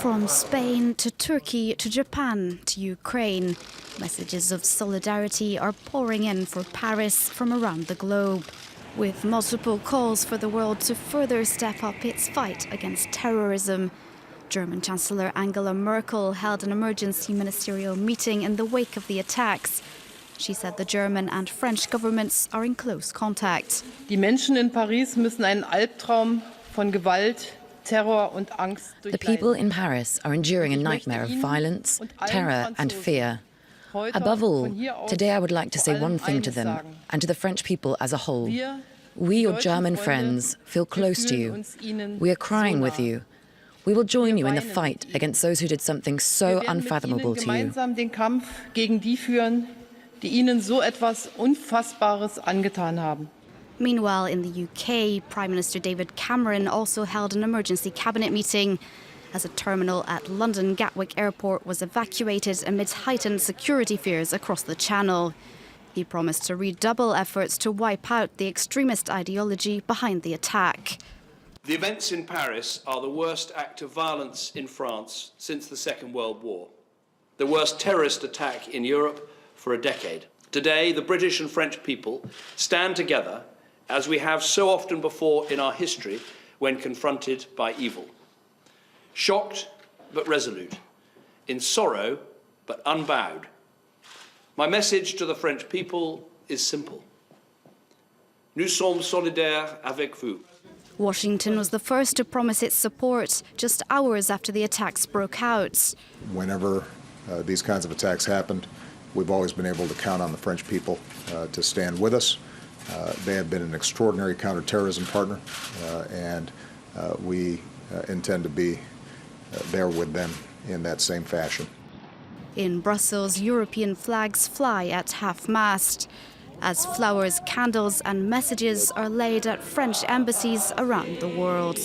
From Spain to Turkey to Japan to Ukraine, messages of solidarity are pouring in for Paris from around the globe, with multiple calls for the world to further step up its fight against terrorism. German Chancellor Angela Merkel held an emergency ministerial meeting in the wake of the attacks. She said the German and French governments are in close contact. Die Menschen in Paris müssen einen Albtraum von Gewalt, Terror und Angst durchleiden. The people in Paris are enduring a nightmare of violence, terror and fear. Above all, today I would like to say one thing to them and to the French people as a whole. We, your German friends, feel close to you. We are crying with you. We will join you in the fight against those who did something so unfathomable to you. Gemeinsam den Kampf gegen die führen, die ihnen so etwas Unfassbares angetan haben. Meanwhile, in the UK, Prime Minister David Cameron also held an emergency cabinet meeting as a terminal at London Gatwick Airport was evacuated amidst heightened security fears across the Channel. He promised to redouble efforts to wipe out the extremist ideology behind the attack. The events in Paris are the worst act of violence in France since the Second World War, the worst terrorist attack in Europe for a decade. Today, the British and French people stand together, as we have so often before in our history when confronted by evil. Shocked but resolute, in sorrow but unbowed. My message to the French people is simple. Nous sommes solidaires avec vous. Washington was the first to promise its support just hours after the attacks broke out. Whenever these kinds of attacks happened, we've always been able to count on the French people to stand with us. They have been an extraordinary counterterrorism partner, and we intend to be there with them in that same fashion. In Brussels, European flags fly at half-mast, as flowers, candles and messages are laid at French embassies around the world.